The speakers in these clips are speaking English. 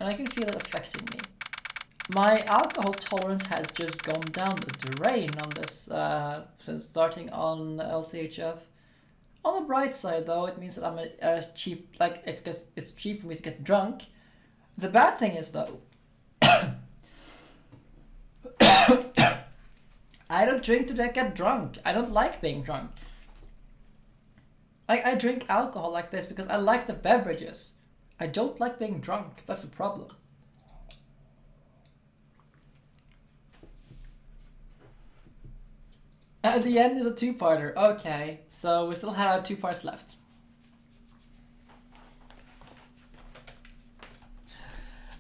and I can feel it affecting me. My alcohol tolerance has just gone down the drain on this since starting on LCHF. On the bright side, though, it means that I'm cheap. Like it's cheap for me to get drunk. The bad thing is, though, I don't drink to get drunk. I don't like being drunk. I drink alcohol like this because I like the beverages. I don't like being drunk. That's a problem. At the end is a two-parter. Okay, so we still have 2 parts left.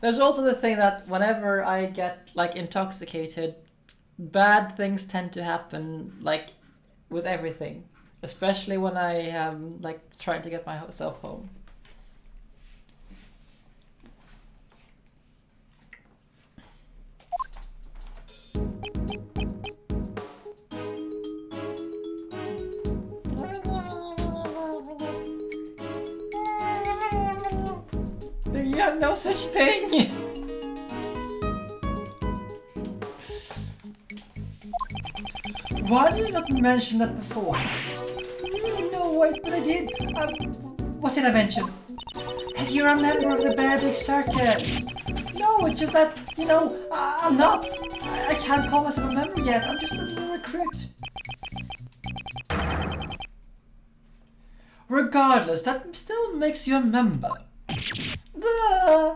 There's also the thing that whenever I get like intoxicated, bad things tend to happen like with everything, especially when I am like trying to get myself home. You have no such thing! Why did you not mention that before? No, wait, but I did. What did I mention? That you're a member of the Bear Big Circus. No, it's just that, you know, I'm not. I can't call myself a member yet. I'm just a new recruit. Regardless, that still makes you a member. Duh.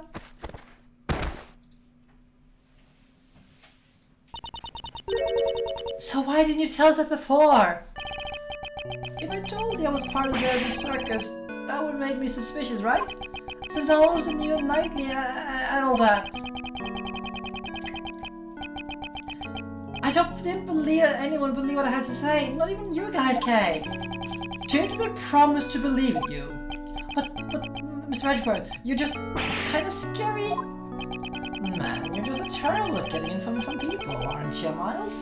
So why didn't you tell us that before? If I told you I was part of the Bear Big Circus, that would make me suspicious, right? Since I also knew Knightley and all that. I didn't believe that anyone would believe what I had to say. Not even you guys, Kay. Didn't we promise to believe in you? But Mr. Edgeworth, you're just kind of scary. Man, you're just terrible at getting info from people, aren't you, Miles?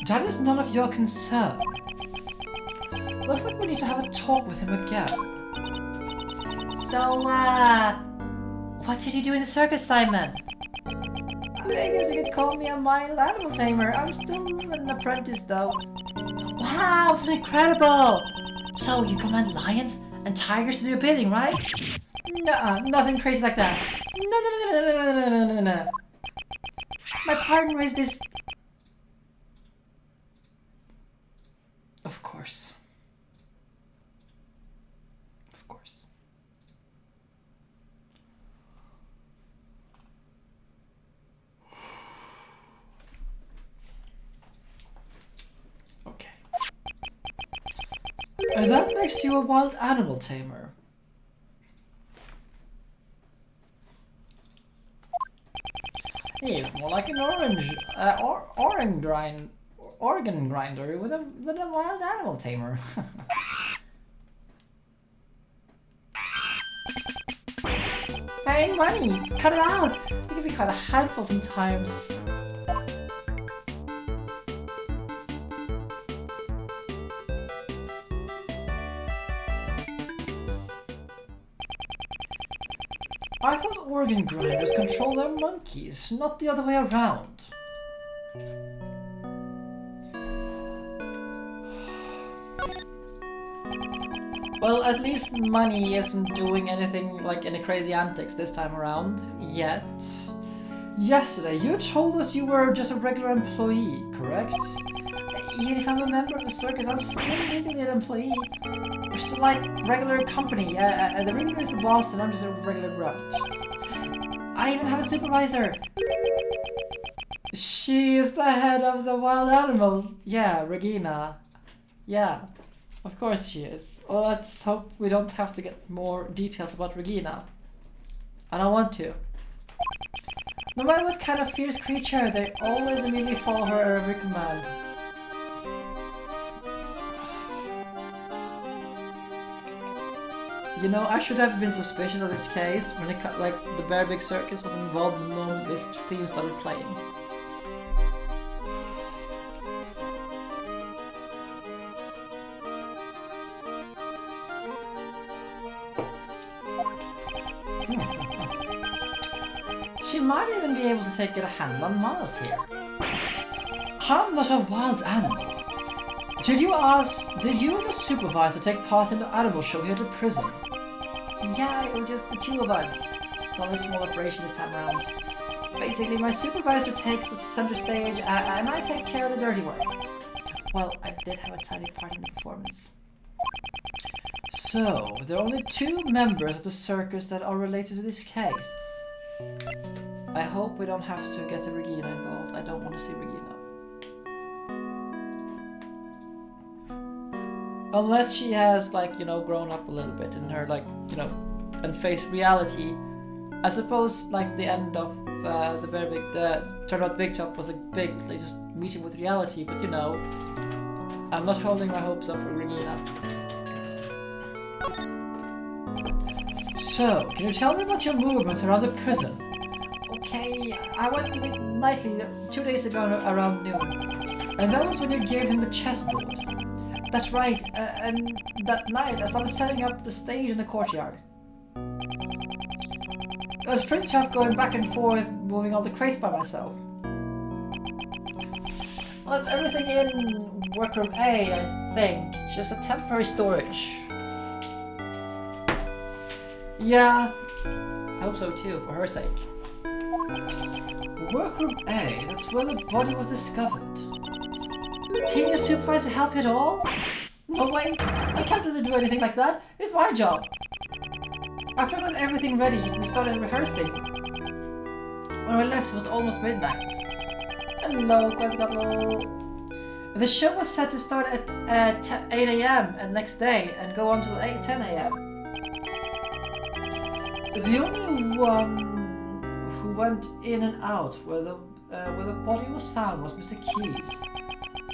That is none of your concern. Looks like we need to have a talk with him again. So, what did you do in the circus, Simon? I guess you could call me a mild animal tamer. I'm still an apprentice, though. Wow, that's incredible! So, you command lions and tigers to do your bidding, right? Nuh-uh, nothing crazy like that. No. My partner is this... Of course. Of course. Okay. And that makes you a wild animal tamer. He's more like an organ grinder with a wild animal tamer. Hey, money! Cut it out! It can be kind of helpful sometimes. I thought organ grinders control their monkeys, not the other way around. Well, at least Money isn't doing anything like any crazy antics this time around, yet. Yesterday, you told us you were just a regular employee, correct? Even if I'm a member of the circus, I'm still legally an employee. We're still like regular company. The Ringer is the boss and I'm just a regular grunt. I even have a supervisor. She is the head of the wild animal. Yeah, Regina. Yeah, of course she is. Well, let's hope we don't have to get more details about Regina. I don't want to. No matter what kind of fierce creature, they always immediately follow her at every command. You know, I should have been suspicious of this case when it like the Bear Big Circus was involved the moment this theme started playing. She might even be able to get a handle on Miles here. I'm not a wild animal. Did you and your supervisor take part in the animal show here at the prison? Yeah, it was just the two of us. Not a small operation this time around. Basically, my supervisor takes the center stage and I take care of the dirty work. Well, I did have a tiny part in the performance. So, there are only 2 members of the circus that are related to this case. I hope we don't have to get Regina involved. I don't want to see Regina. Unless she has, like, you know, grown up a little bit in her, like, you know, and faced reality. I suppose, like, the end of the Turnabout Big Top was a big, like, just meeting with reality, but, you know, I'm not holding my hopes up for Regina. So, can you tell me about your movements around the prison? Okay, I went to it nightly 2 days ago around noon. And that was when you gave him the chessboard. That's right, and that night I started setting up the stage in the courtyard. It was pretty tough going back and forth, moving all the crates by myself. Well, that's everything in workroom A, I think. Just a temporary storage. Yeah, I hope so too, for her sake. Workroom A, that's where the body was discovered. Didn't your supervisor help you at all? No way, I can't let her do anything like that. It's my job. After I got everything ready, we started rehearsing. When we left, it was almost midnight. Hello, Quascatl. The show was set to start at 8 AM and next day and go on till 10 AM. The only one who went in and out where the body was found was Mr. Keys.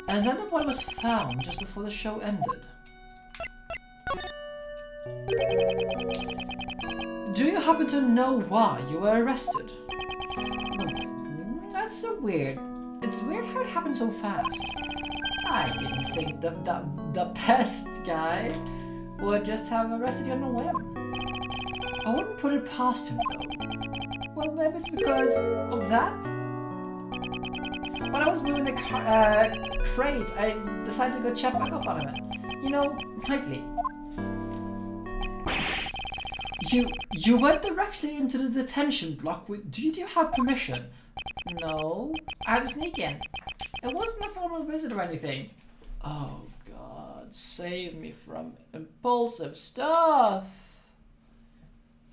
And then the body was found just before the show ended. Do you happen to know why you were arrested? That's so weird. It's weird how it happened so fast. I didn't think the pest guy would just have arrested you on a whim. I wouldn't put it past him though. Well, maybe it's because of that? When I was moving the crates, I decided to go check back up on him. You know, nightly. You went directly into the detention block with... Did you have permission? No, I had to sneak in. It wasn't a formal visit or anything. Oh God, save me from impulsive stuff.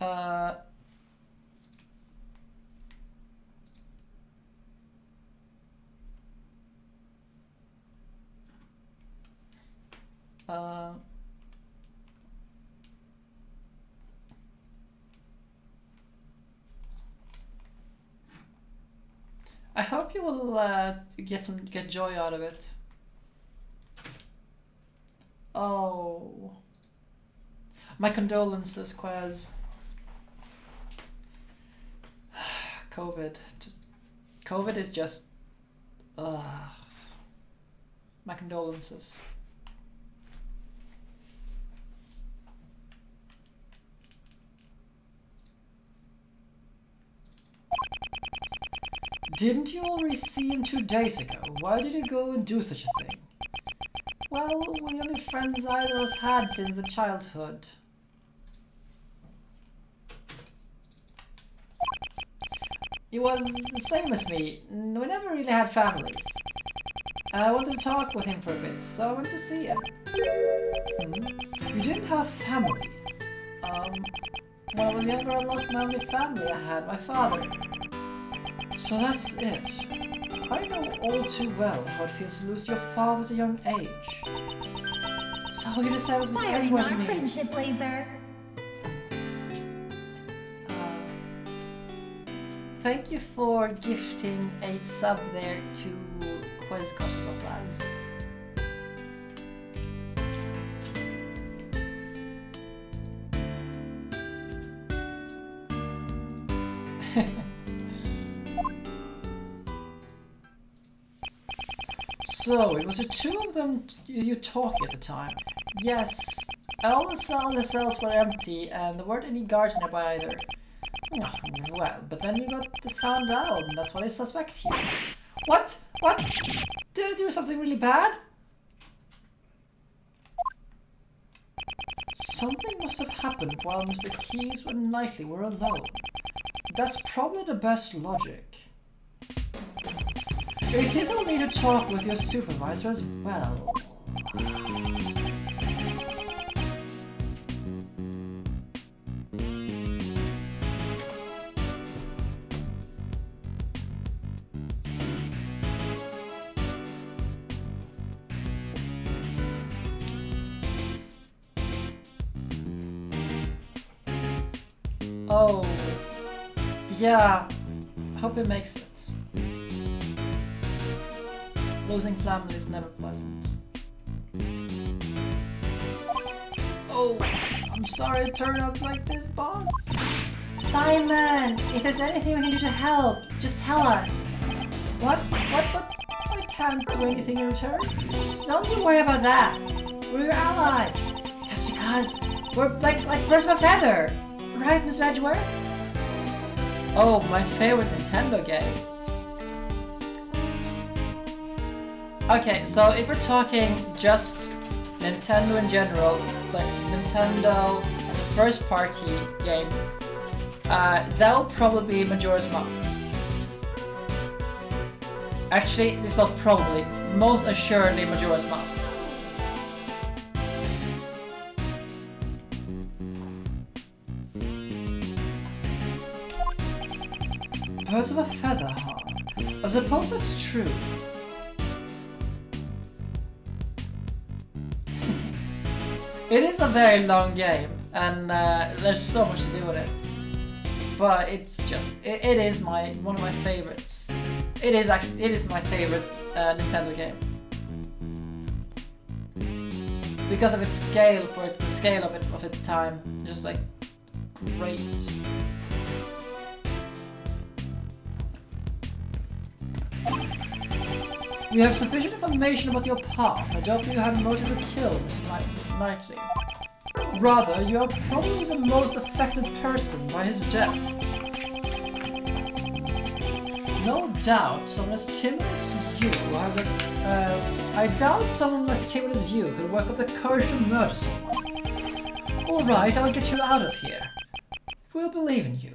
I hope you will get joy out of it. Oh, my condolences, Quaz. COVID is just. My condolences. Didn't you already see him 2 days ago? Why did you go and do such a thing? Well, we're the only friends either of us had since the childhood. He was the same as me. We never really had families. I wanted to talk with him for a bit, so I went to see him. You didn't have family? When I was younger, I lost my only family I had, my father. So that's it. I know all too well how it feels to lose your father at a young age. So you decided to be everyone to me. Friendship laser. Thank you for gifting a sub there to Quascatl. So, it was the 2 of them you talking at the time? Yes, all the cells were empty and there weren't any guards nearby either. Well, but then you got found out, and that's why they suspect you. What? What? Did I do something really bad? Something must have happened while Mr. Keyes and Knightley were alone. That's probably the best logic. It seems I'll need to talk with your supervisor as well. Oh, yeah, hope it makes it. Losing family is never pleasant. Oh, I'm sorry it turned out like this, boss. Simon, if there's anything we can do to help, just tell us. What? I can't do anything in return. Don't you worry about that. We're your allies. That's because we're like birds of a feather. Right, Mr. Edgeworth? Oh, my favorite Nintendo game. Okay, so if we're talking just Nintendo in general, like Nintendo first party games, that'll probably be Majora's Mask. Actually, it's not probably, most assuredly Majora's Mask. Birds of a feather, huh? I suppose that's true. It is a very long game, and there's so much to do with it. But it's just, it is one of my favorites. It is my favorite Nintendo game. Because of its scale, the scale of its time, just like great. We have sufficient information about your past. I don't think you have a motive to kill Mr. Knightley. Rather, you are probably the most affected person by his death. No doubt, someone as timid as you I doubt someone as timid as you could work up the courage to murder someone. Alright, I'll get you out of here. We'll believe in you.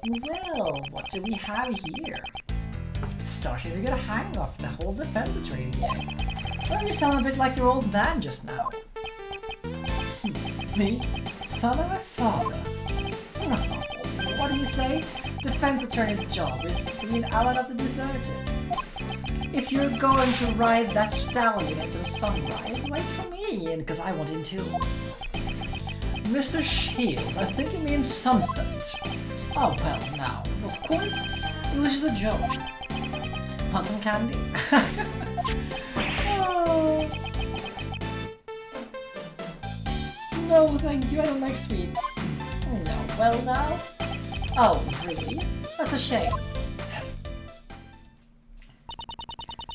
Well, what do we have here? Starting to get a hang of the whole defense attorney game. Well, you sound a bit like your old man just now. Me? Son of a father? What do you say? Defense attorney's job is to be an ally of the deserted. If you're going to ride that stallion into the sunrise, wait for me, because I want him too. Mr. Shields, I think you mean sunset. Oh, well, now, of course, it was just a joke. Want some candy? Oh. No, thank you, I don't like sweets. Oh, no, well now? Oh, really? That's a shame.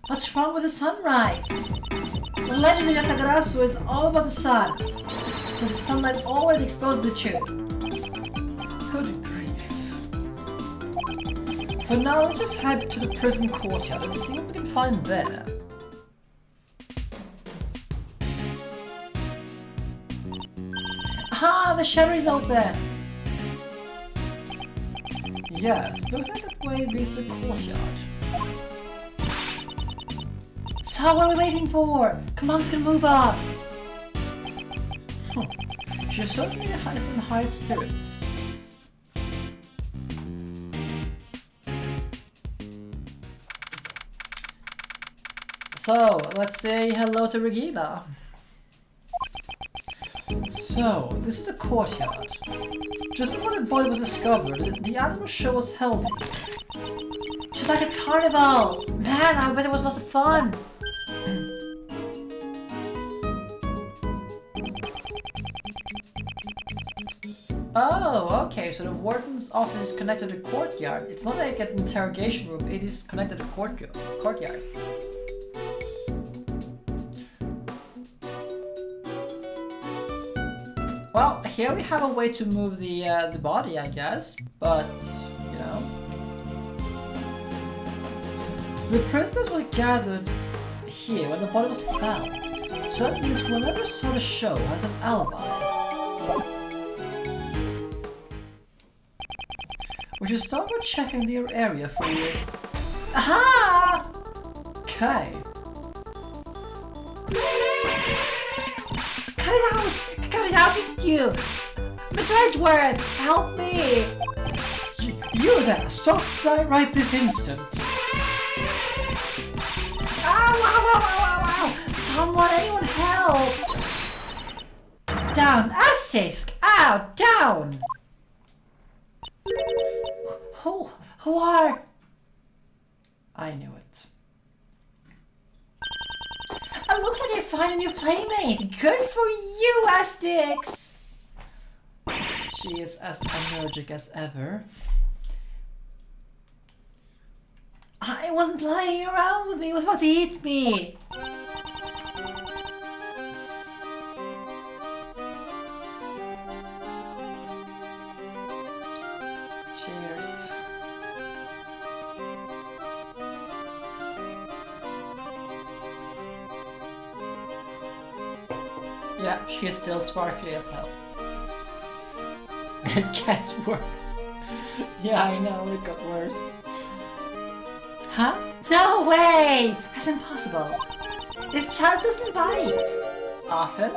What's wrong with the sunrise? The legend of Yatagarasu is all about the sun, since the sunlight always exposes the truth. Good grief. For now, let's just head to the prison courtyard and see what we can find there. Ah, the shutter is open! Yes, it looks like that way leads to the courtyard. So what are we waiting for? Come on, let's get a move on! She's certainly in high spirits. So, let's say hello to Regina. So, this is the courtyard. Just before the body was discovered, the animal show was held. Just like a carnival! Man, I bet it was lots of fun! Oh, okay, so the warden's office is connected to the courtyard. It's not like an interrogation room, it is connected to the courtyard. Well, here we have a way to move the body, I guess, but, you know. The prisoners were gathered here when the body was found, so that means whoever saw the show has an alibi. We should start by checking the area for you. Aha! Okay. Cut it out! Cut it out with you! Mr. Edgeworth, help me! You there! Stop right this instant! Ow, ow, ow, ow, ow! Someone, anyone help! Down! Asterisk! Ow! Down! Who are... I knew it. It looks like you found a new playmate! Good for you, Astix! She is as energetic as ever. I wasn't playing around with me, it was about to eat me! Cheers. Yeah, she is still sparkly as hell. It gets worse. Yeah, I know, it got worse. Huh? No way! That's impossible. This child doesn't bite. Often?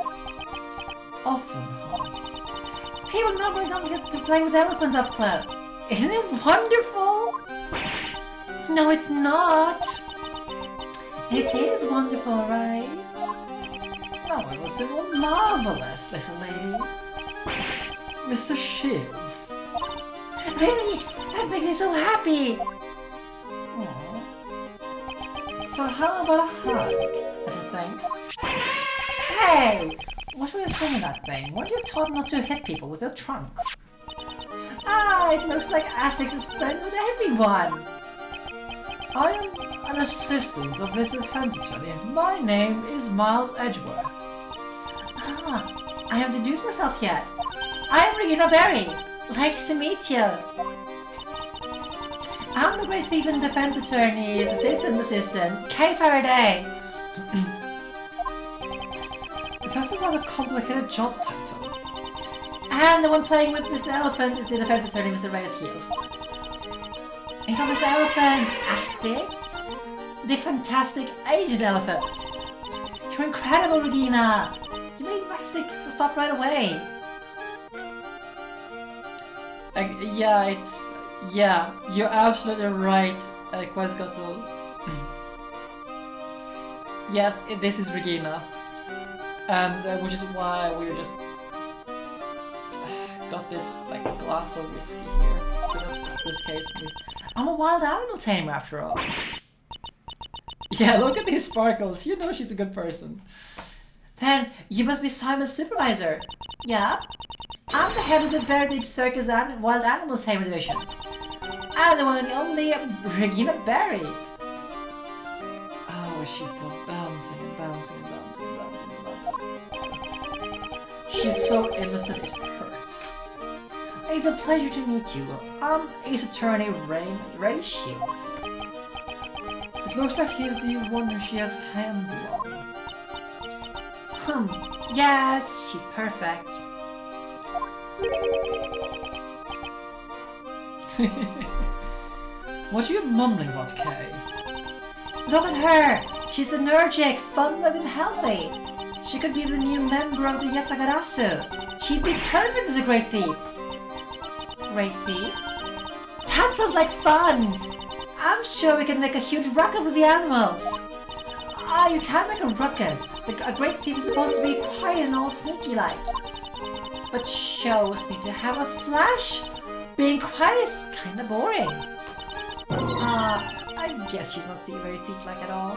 Often, huh? People normally don't get to play with elephants up close. Isn't it wonderful? No, it's not. It is wonderful, right? No, it was marvelous, little lady. Mr. Shields. Really? That makes me so happy. Aww. So how about a hug? As a thanks? Hey! What were you swinging that thing? Weren't you taught not to hit people with your trunk? Ah, it looks like Astix is friends with everyone. I am an assistant of this defense attorney. My name is Miles Edgeworth. Ah, I haven't introduced myself yet. I'm Regina Berry. Nice to meet you. I'm the great thief and defense attorney's assistant, Kay Faraday. That's a rather complicated job title. And the one playing with Mr. Elephant is the defense attorney, Mr. Reyes Hughes. He's not Mr. Elephant, Astix, the fantastic Asian elephant. You're incredible, Regina. You made Astix stop right away. Yeah, you're absolutely right, Quetzalcoatl. Yes, this is Regina. And which is why we just got this like glass of whiskey here. For this case, I'm a wild animal tamer after all. Yeah, look at these sparkles. You know she's a good person. Then you must be Simon's supervisor. Yeah. I'm the head of the very big circus and wild animal tamer division. I'm the one and only Regina Berry. Oh, she's still bouncing and bouncing and bouncing and bouncing and bouncing. She's so innocent it hurts. It's a pleasure to meet you. I'm Ace Attorney Ray Shields. It looks like he's the one who she has handle on. Yes, she's perfect. What are you mumbling about, Kay? Look at her! She's energetic, fun-loving, healthy. She could be the new member of the Yatagarasu. She'd be perfect as a great thief. Great thief? That sounds like fun! I'm sure we can make a huge ruckus with the animals. Ah, you can't make a ruckus. A great thief is supposed to be quiet and all sneaky-like. But shows need to have a flash. Being quiet is kinda boring. I guess she's not very thief-like at all.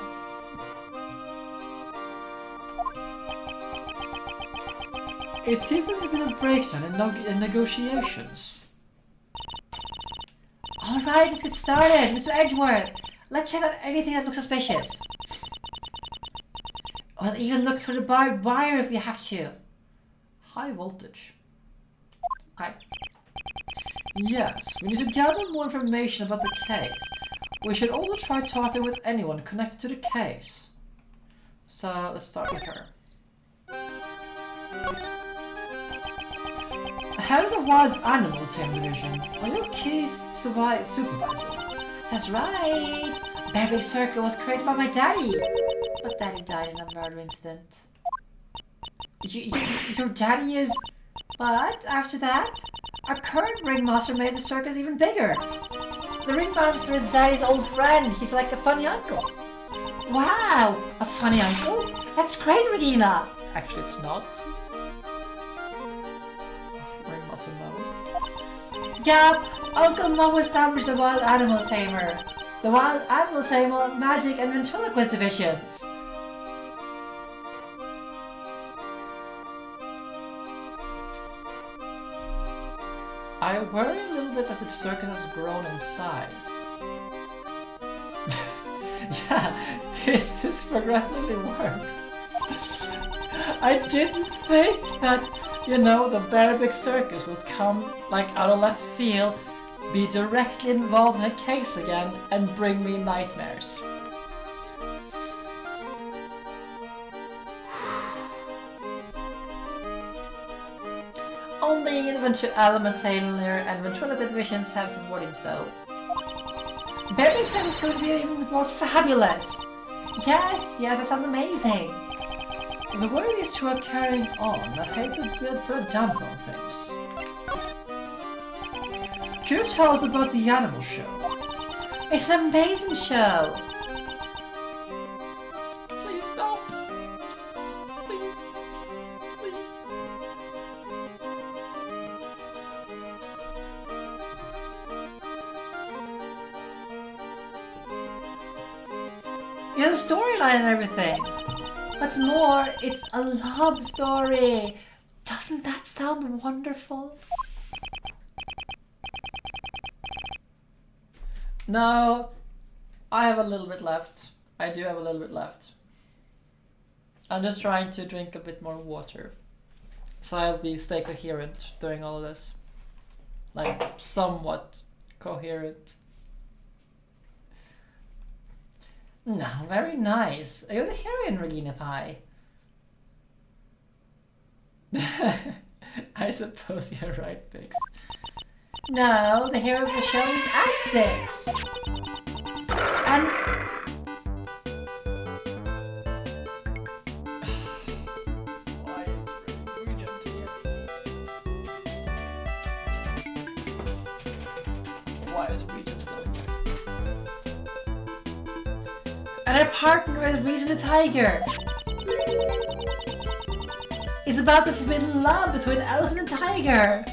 It seems like there's been a breakdown in negotiations. Alright, let's get started, Mr. Edgeworth. Let's check out anything that looks suspicious. We'll even look through the barbed wire if we have to. High voltage. Okay. Yes, we need to gather more information about the case. We should also try talking with anyone connected to the case. So let's start with her. Head of the Wild Animal Team Division. Are you a key supervisor? That's right. Bear Circle was created by my daddy. But daddy died in a murder incident. Your daddy is... But after that, our current ringmaster made the circus even bigger. The ringmaster is daddy's old friend. He's like a funny uncle. Wow, a funny uncle? That's great, Regina. Actually, it's not. Ringmaster Mo. Yup, Uncle Mo established the Wild Animal Tamer. The Wild Animal Tamer, Magic and Ventriloquist divisions. I worry a little bit that the circus has grown in size. Yeah, this is progressively worse. I didn't think that, you know, the Very Big Circus would come like out of left field, be directly involved in a case again, and bring me nightmares. Only the Element Tailor and Ventriloquist divisions have some wordings though. Very Big Circus is going to be even more fabulous! Yes, that sounds amazing! The way these two are carrying on, I hate to put a damper on things. Can you tell us about the animal show? It's an amazing show! Please stop! Please. Please. You have a storyline and everything! What's more, it's a love story! Doesn't that sound wonderful? No, I have a little bit left. I do have a little bit left. I'm just trying to drink a bit more water, so I'll stay coherent during all of this. Like, somewhat coherent. No, very nice. Are you the heroine, Regina Pie? I suppose you're right, Pix. No, the hero of the show is Aztecs. And... Why is Regent here? Why is Regent still here? And our partner is Regina the Tiger. It's about the forbidden love between Elephant and Tiger.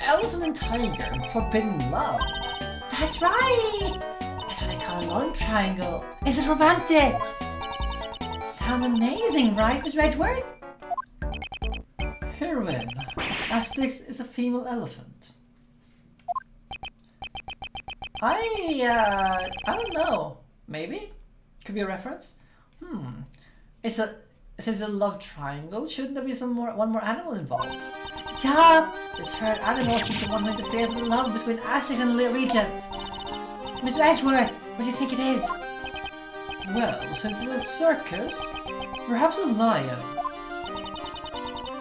Elephant and Tiger, forbidden love. That's right! That's what they call a love triangle. Is it romantic? Sounds amazing, right, Miss Edgeworth? Heroine. Aztecs is a female elephant. I don't know. Maybe? Could be a reference? It's a love triangle. Shouldn't there be one more animal involved? Yeah, the third animal is the one who interfered with the love between Aztecs and the Regent. Mr. Edgeworth, what do you think it is? Well, since it's a circus, perhaps a lion.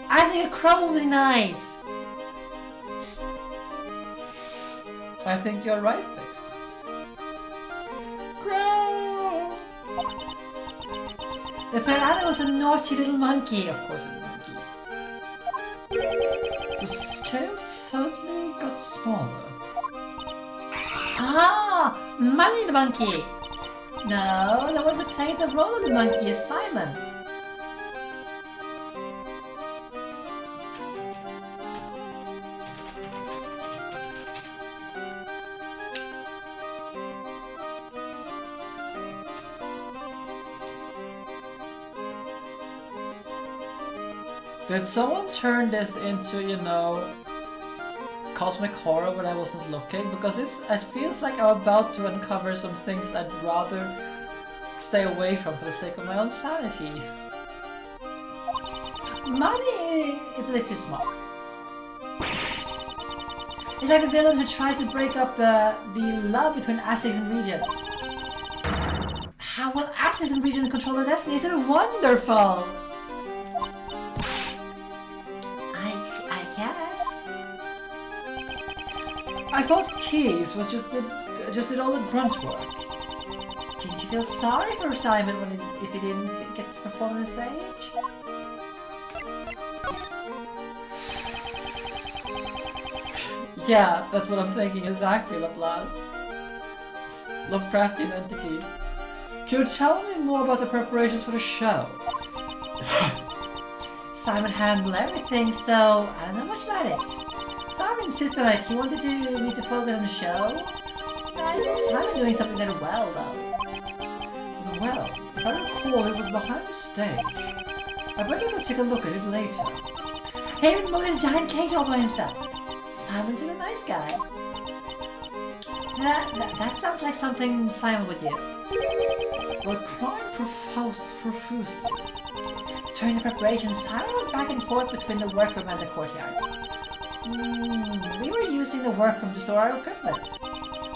I think a crow would be nice. I think you're right, Pix. Crow! The third animal is a naughty little monkey. Of course it's a monkey. The scale suddenly got smaller. Ah, Money the monkey. No, the one who played the role of the monkey is Simon. Did someone turn this into, you know, cosmic horror when I wasn't looking? Because it feels like I'm about to uncover some things I'd rather stay away from for the sake of my own sanity. Money is a little too small. It's like the villain who tries to break up the love between Aztecs and Region. How will Aztecs and Region control their destiny? Isn't it wonderful? I guess. I thought Keys was just did all the grunt work. Didn't you feel sorry for Simon if he didn't get to perform on the stage? Yeah, that's what I'm thinking exactly, Laplace. Lovecraftian entity. Could you tell me more about the preparations for the show? Simon handled everything, so I don't know much about it. Simon insisted on it. He wanted me to focus on the show. I saw Simon doing something there well, though. Well, if I recall, it was behind the stage. I better go take a look at it later. He even moved his giant cake all by himself. Simon's just a nice guy. That sounds like something Simon would do. Well, crying profusely. During the preparations, Simon went back and forth between the workroom and the courtyard. We were using the workroom to store our equipment.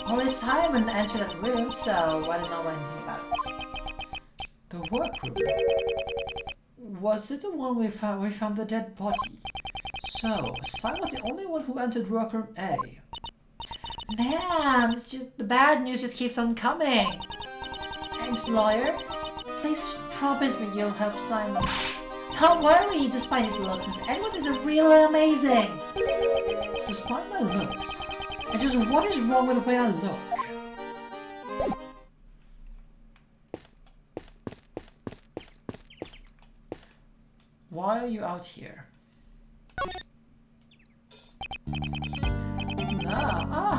Only Simon entered that room, so I don't know anything about it. The workroom? Was it the one we found the dead body? So, Simon was the only one who entered workroom A. Man, it's just the bad news just keeps on coming. Thanks, lawyer. Please promise me you'll help Simon. Don't worry, despite his looks, Miss Edgeworth is really amazing. Despite my looks? And just what is wrong with the way I look? Why are you out here?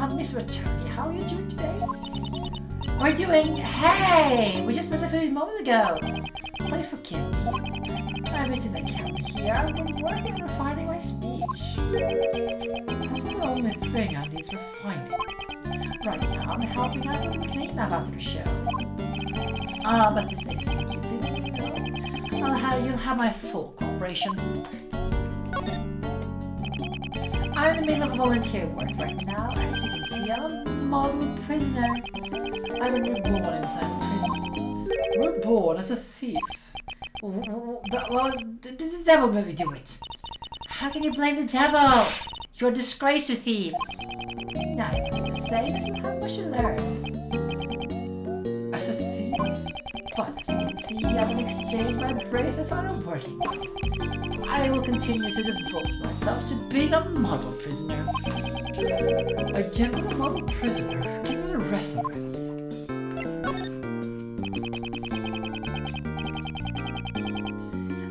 Mr. Attorney, how are you doing today? We're doing... Hey! We just met a few moments ago. Please forgive me. I'm missing the camera here. I've been working on refining my speech. That's the only thing I need refining. Right now, I'm helping out with the cleanup after the show. But this ain't you. You'll have my full cooperation. I'm in the middle of volunteer work right now. As you can see, I'm a model prisoner. I've been reborn inside prison. Reborn as a thief. The devil made me do it. How can you blame the devil? You're a disgrace to thieves. Now, I have to say, doesn't have much to learn. As a thief? But as you can see, I have exchanged my brace and found I'm working. I will continue to devote myself to being a model prisoner. Again with a model prisoner? Give her the rest already.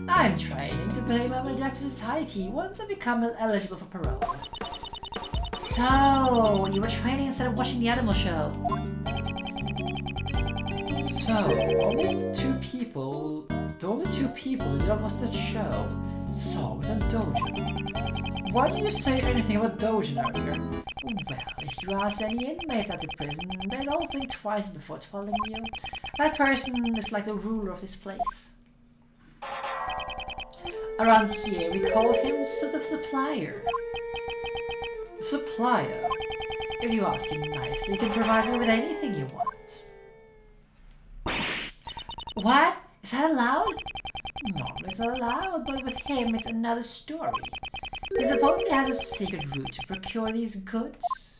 I'm training to pay my debt to society once I become eligible for parole. So, you were training instead of watching the animal show? So, the only two people who did not watch that show, Song and Dojin. Why did you say anything about Dojin earlier? Well, if you ask any inmate at the prison, they'd all think twice before telling you. That person is like the ruler of this place. Around here, we call him sort of supplier. Supplier? If you ask him nicely, he can provide me with anything you want. What? Is that allowed? No, it's allowed, but with him it's another story. He supposedly has a secret route to procure these goods.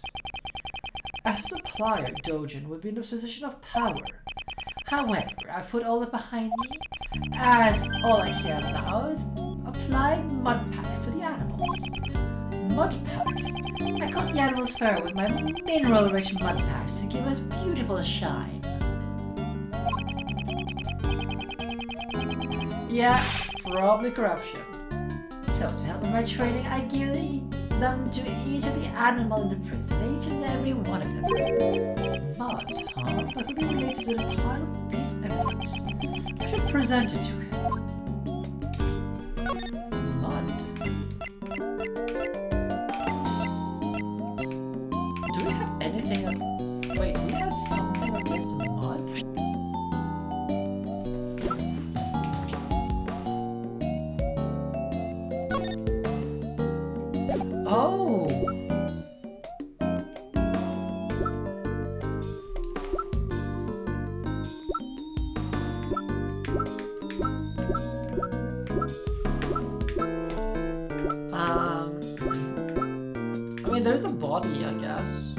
As a supplier, Dojin would be in a position of power. However, I've put all that behind me, as all I care now is applying mud packs to the animals. Mud packs? I coat the animals' fur with my mineral-rich mud packs to give us beautiful shine. Yeah, probably corruption. So to help with my training, I give them to each of the animals in the prison, each and every one of them. Mud, huh? That could be related to the pile of piece of evidence. I should present it to him. Mud. Do we have anything on... Wait, do we have something against mud? Oh! I mean, there's a body, I guess.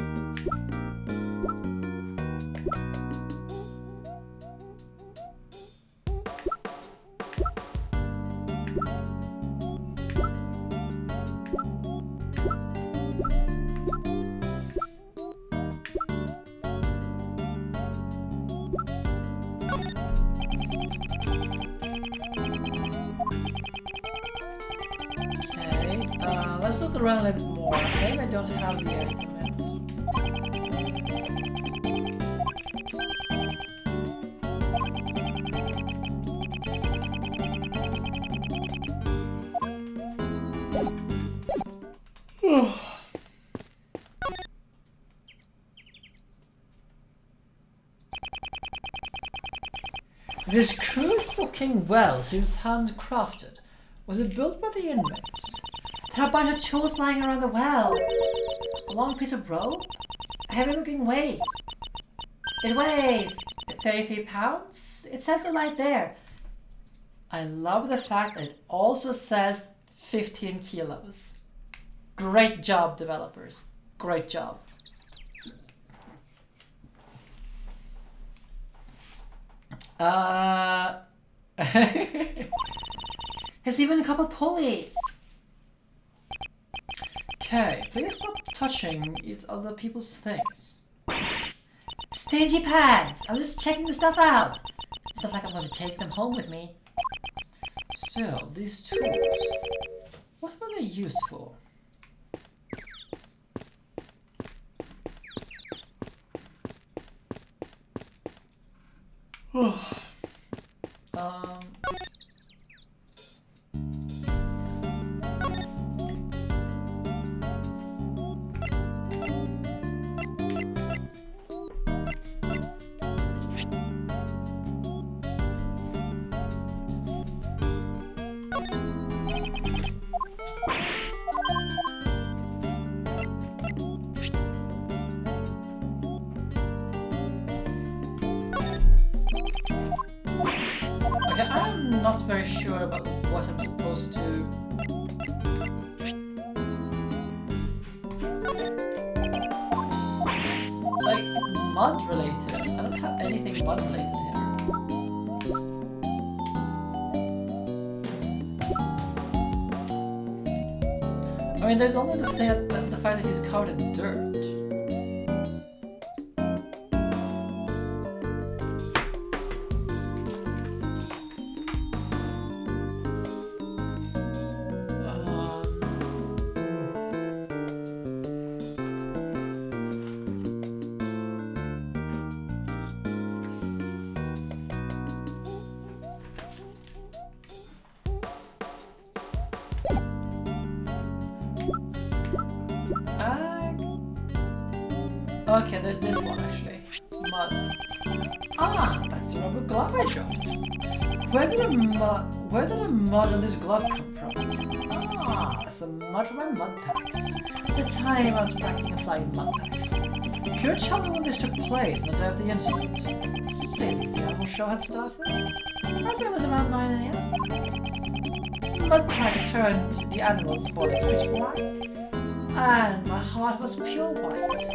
Let's look around a little bit more. Maybe I don't have the internet. This crude-looking well seems handcrafted. Was it built by the inmates? There are a bunch of tools lying around the well. A long piece of rope? A heavy-looking weight. It weighs 33 pounds? It says so right there. I love the fact that it also says 15 kilos. Great job, developers. Great job. There's even a couple of pulleys. Okay, please stop touching other people's things. Stingy pants! I'm just checking the stuff out. It's not like I'm going to take them home with me. So, these tools, what were they used for? I'm not very sure about what I'm supposed to... Like, mud related. I don't have anything mud related here. I mean, there's only the thing that the fact that he's covered in dirt. Okay, there's this one actually. Mud. Ah, that's a rubber glove I dropped. Where did a mud on this glove come from? Ah, it's a mud from my mud packs. The time I was practicing flying mud packs. Can you tell me when this took place on the day of the incident? Since the animal show had started? I think it was around 9 AM. Mud packs turned the animal's bodies pitch white, and my heart was pure white.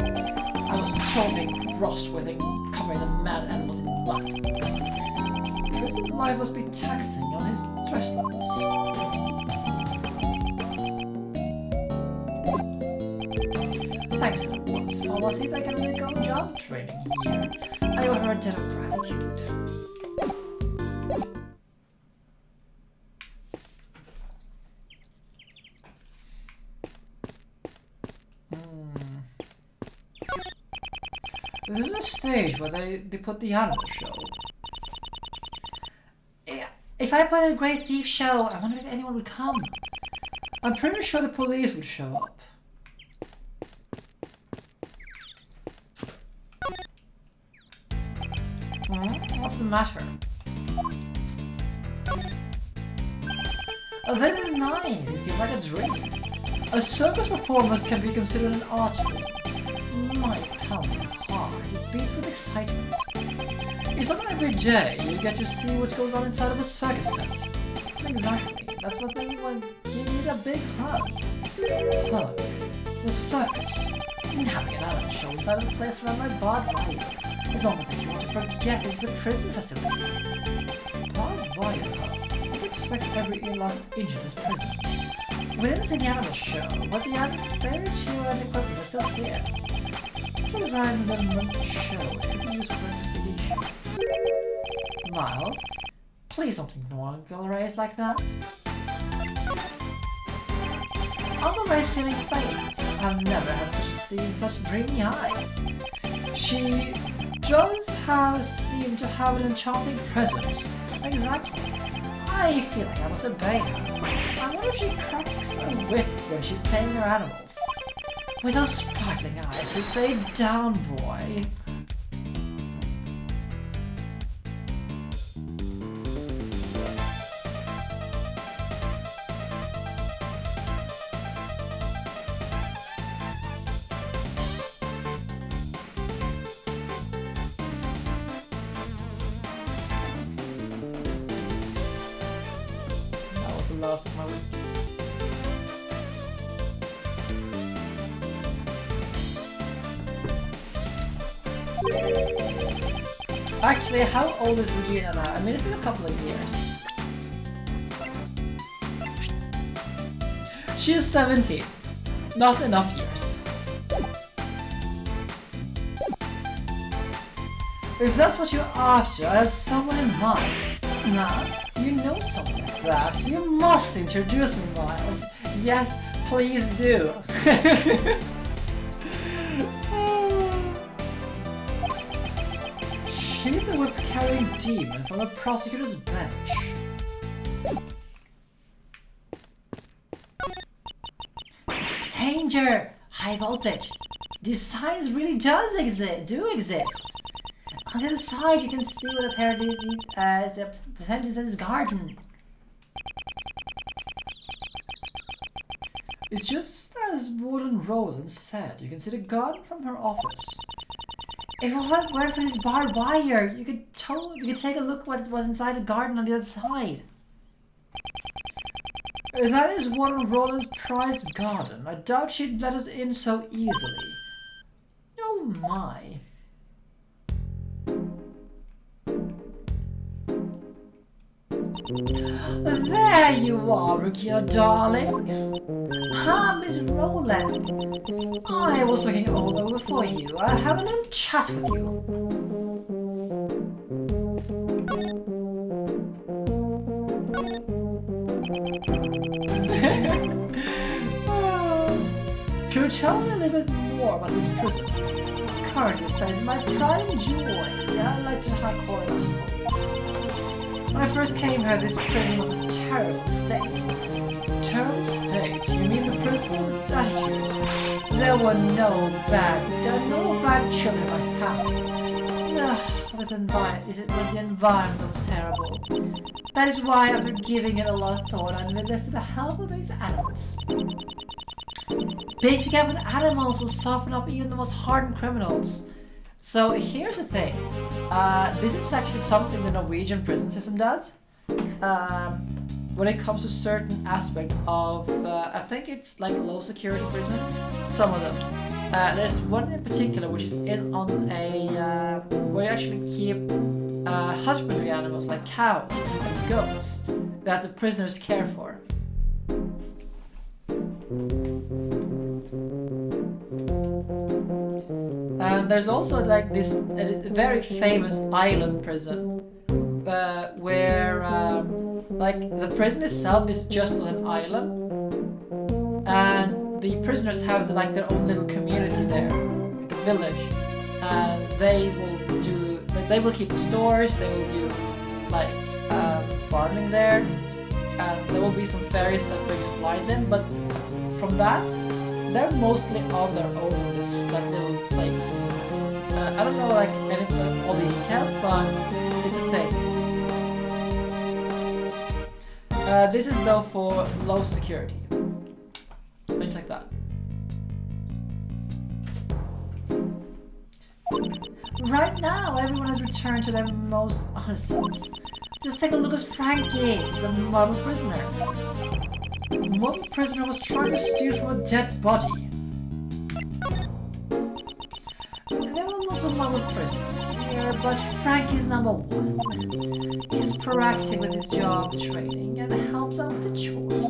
I was choking gross with it, covering the mad animals in blood. Prison life must be taxing on his stress levels. Thanks so much, Paul. I think I can undergo job training here. I owe her a debt of gratitude. This is a stage where they put the animal show. If I put a Great Thief show, I wonder if anyone would come. I'm pretty sure the police would show up. What's the matter? Oh, this is nice. It feels like a dream. A circus performance can be considered an art form. My pounding heart, it beats with excitement. It's not every day you get to see what goes on inside of a circus tent. Exactly, that's what made me want to give you a big hug. Hug. The circus. Having an animal show inside of a place around my barbed wire. It's almost like you want to forget it's a prison facility. Barbed wire, huh? I expect every lost inch of this prison. We didn't see the animal show, but the atmosphere, show, and equipment are still here. What design the month show could be used for investigation? Miles, please don't ignore girl rays like that. Uncle Ray's feeling faint. I've never had seen such dreamy eyes. She does seem to have an enchanting presence. Exactly. I feel like I must obey her. I wonder if she cracks a whip when she's taming her animals. With those sparkling eyes, she'd say, "Down, boy." That was the last of my whiskey. Actually, how old is Regina now? I mean, it's been a couple of years. She is 17. Not enough years. If that's what you're after, I have someone in mind. Nah, you know someone like that. You must introduce me, Miles. Yes, please do. She's a whip-carrying demon from the prosecutor's bench. Danger! High voltage! These signs really do exist. On the other side, you can see what apparently is the sentence in his garden. It's just as Warden Roland said. You can see the garden from her office. If it weren't for this barbed wire, you could take a look what was inside the garden on the other side. That is Warden Roland's prized garden. I doubt she'd let us in so easily. Oh my. There you are, Rukia, darling. Ah, Miss Roland. I was looking all over for you. I'll have a little chat with you. Could you tell me a little bit more about this prison? Currently, this place is my pride and joy. Yeah, I like to call it a home. When I first came here, this prison was a terrible state. Terrible state? You mean the prison was a attitude? There were no bad children in my family. It was the environment that was terrible. That is why after giving it a lot of thought, I enlisted the help of these animals. Being together with animals will soften up even the most hardened criminals. So here's the thing. This is actually something the Norwegian prison system does. When it comes to certain aspects of, I think it's like low security prison. Some of them. There's one in particular which is on a where you actually keep husbandry animals like cows and goats that the prisoners care for. And there's also like this very famous island prison where like the prison itself is just on an island, and the prisoners have like their own little community there, like a village, and they will keep the stores, they will do like farming there, and there will be some ferries that bring supplies in, but from that they're mostly on their own in this like little place. I don't know like all the details, but it's a thing. This is though for low security. Things like that. Right now, everyone has returned to their most honest selves. Just take a look at Frankie, the model prisoner. The model prisoner was trying to steal from a dead body. There were lots of model prisoners here, but Frankie's number one. He's proactive with his job training and helps out with the chores.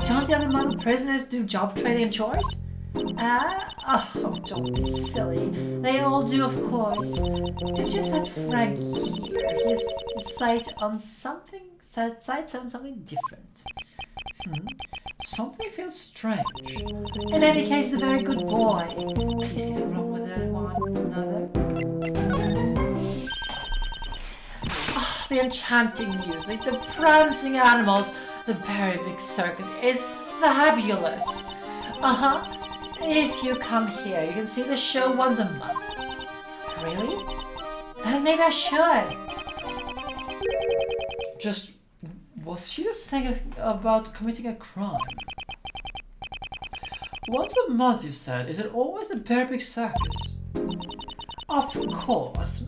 Don't the other model prisoners do job training and chores? Oh, don't be silly. They all do, of course. It's just that Frankie here, his sight on something different. Something feels strange. In any case, he's a very good boy. Please get along with one another. The enchanting music, the prancing animals, the very big circus is fabulous. If you come here, you can see the show once a month. Really? Then maybe I should. Was she just thinking about committing a crime? Once a month, you said. Is it always the very big circus? Of course.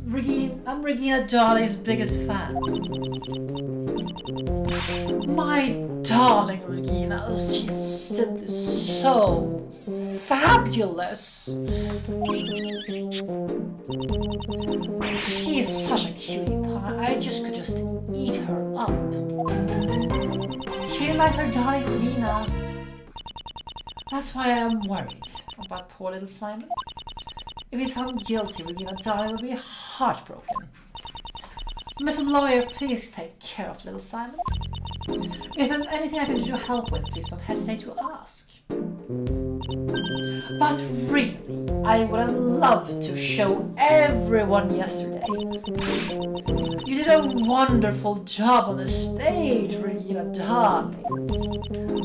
I'm Regina Darling's biggest fan. My darling Regina, she's so fabulous. She is such a cutie pie. I could just eat her up. She likes her darling Regina. That's why I'm worried about poor little Simon. If he's found guilty, Regina Darling will be heartbroken. Mr. Lawyer, please take care of little Simon. If there's anything I can do to help with, please don't hesitate to ask. But really, I would have loved to show everyone yesterday. You did a wonderful job on the stage, Regina Darling.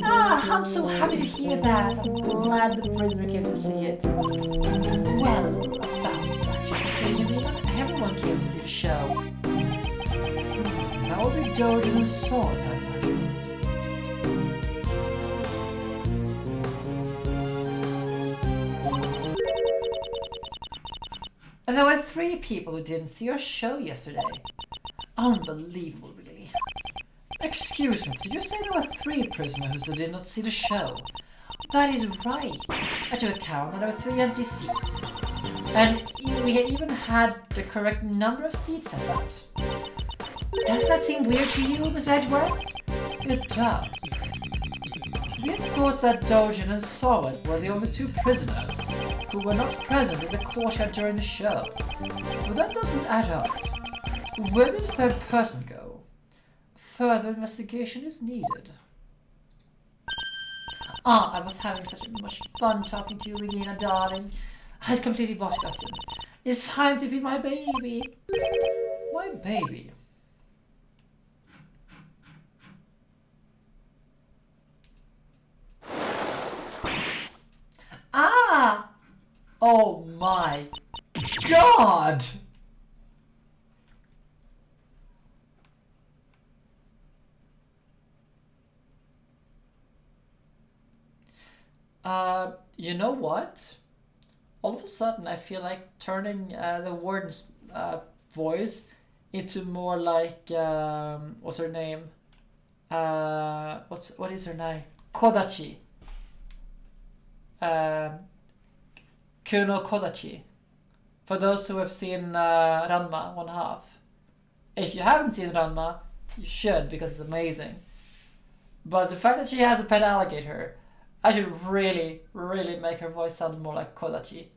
I'm so happy to hear that. I'm glad the prisoner came to see it. Well, about that, everyone came to see the show. That would be Doge who saw it, I imagine. And there were 3 people who didn't see your show yesterday. Unbelievable, really. Excuse me, did you say there were 3 prisoners who did not see the show? That is right. I took account that there were 3 empty seats. And we even had the correct number of seats sent out. Does that seem weird to you, Mr. Edgeworth? It does. We had thought that Dogen and Solid were the only 2 prisoners who were not present in the courtyard during the show. But that doesn't add up. Where did the 3rd person go? Further investigation is needed. I was having such much fun talking to you, Regina Darling. I had completely forgotten. It's time to feed my baby. My baby? Oh my God! You know what? All of a sudden I feel like turning the warden's voice into more like, what's her name? What is her name? Kodachi. Kuno Kodachi. For those who have seen Ranma 1/2. If you haven't seen Ranma, you should, because it's amazing. But the fact that she has a pet alligator, I should really, really make her voice sound more like Kodachi.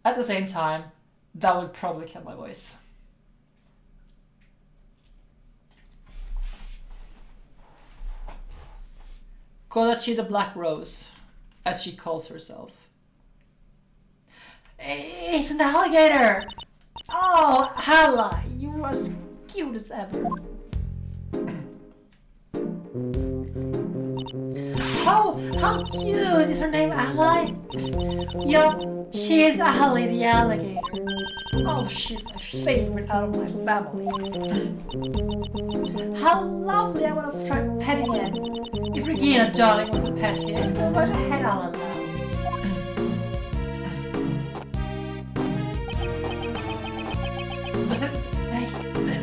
At the same time, that would probably kill my voice. Kodachi the Black Rose, as she calls herself. It's an alligator! Oh, Hala, you are as cute as ever. how cute! Is her name Ally? Yup, she is Ally the alligator. Oh, she's my favorite out of my family. How lovely! I want to try petting it. If Regina, darling, was a pet here, go right ahead, Ally.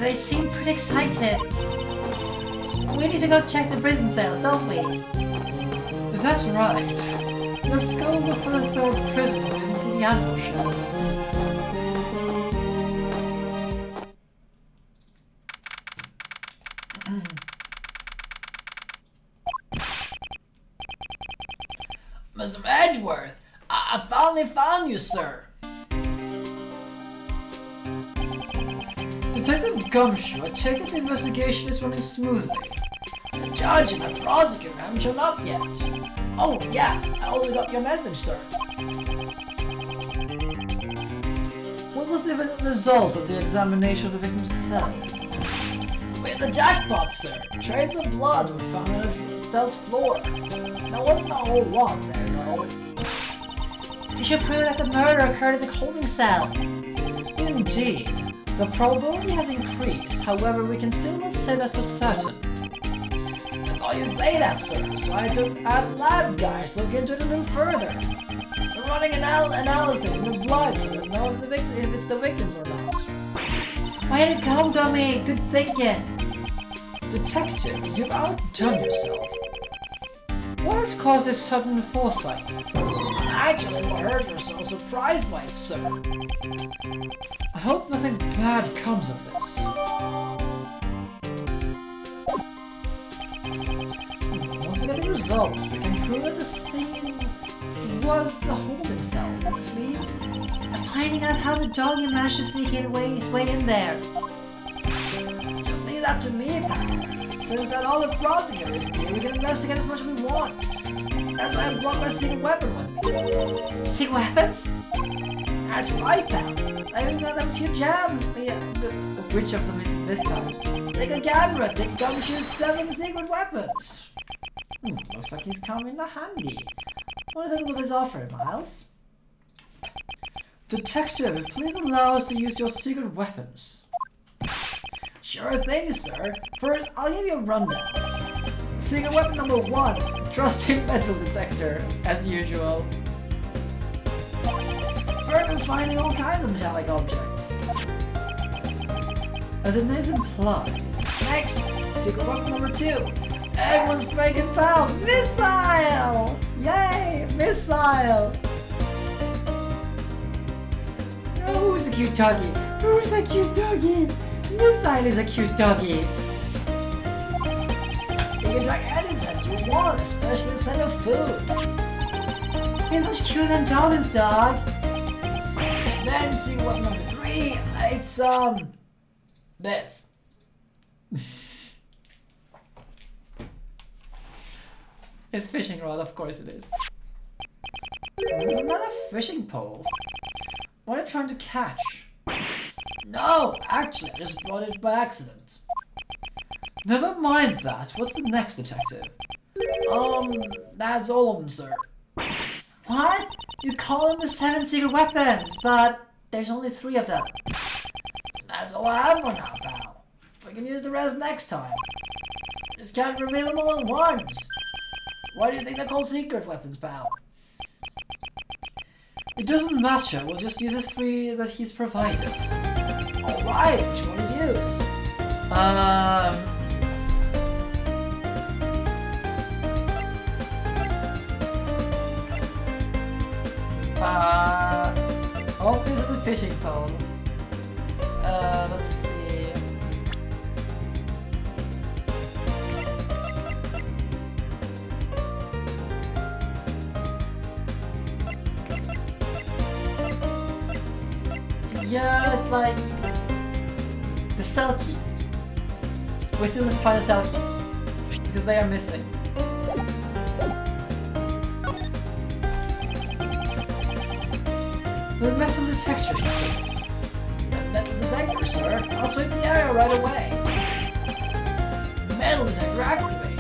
They seem pretty excited. We need to go check the prison cells, don't we? That's right. Let's go look for the third prisoner and see the animal show. Mr. Edgeworth, I finally found you, sir. Detective Gumshoe, I check that the investigation is running smoothly. The judge and the prosecutor haven't shown up yet. Oh, yeah, I also got your message, sir. What was the result of the examination of the victim's cell? We had the jackpot, sir. Traces of blood were found on the cell's floor. There wasn't a whole lot there, though. They should prove that the murder occurred in the holding cell. Indeed. The probability has increased, however, we can still not say that for certain. I thought you say that, sir, so I took our lab guys to look into it a little further. We're running an analysis in the blood so we know if it's the victims or not. Way to go, dummy! Good thinking! Detective, you've outdone yourself. What has caused this sudden foresight? Actually, what heard you're so surprised by it, sir. I hope nothing bad comes of this. Once we get the results, we can prove that the scene was the holding cell, please. Finding out how the doggy managed to sneak his way in there. Just leave that to me, pal. Since that all the prosecutors here, we can investigate as much as we want. That's why I brought my secret weapon with me. Secret weapons? That's right, pal. I even got a few jams. Yeah, which of them is this time? Take a gander at Dick Gumshoe's 7 secret weapons. Looks like he's come in handy. Want to take a look at his offer, Miles? Detective, please allow us to use your secret weapons. Sure thing, sir. First, I'll give you a rundown. Secret weapon number 1, trusty metal detector, as usual. Burn and finding all kinds of metallic objects. As the name implies. Next, secret weapon number 2, everyone's favorite pal, missile! Yay, missile! Oh, who's a cute doggy? Who's a cute doggy? Missile is a cute doggy. You can try anything you want, especially instead of food. He's much cuter than Darwin's dog. Then see what number 3, it's this. It's fishing rod, of course it is. Isn't that a fishing pole? What are you trying to catch? No, actually, I just brought it by accident. Never mind that. What's the next, detective? That's all of them, sir. What? You call them the 7 secret weapons, but there's only 3 of them. That's all I have for now, pal. We can use the rest next time. Just can't reveal them all at once. Why do you think they're called secret weapons, pal? It doesn't matter. We'll just use the 3 that he's provided. Alright, which one to use? Oh, this is the fishing pole. Let's see. Yeah, it's like the cell keys. We still need to find the cell keys because they are missing. The metal detector keys. Metal detector, sir. I'll sweep the area right away. Metal detector activate.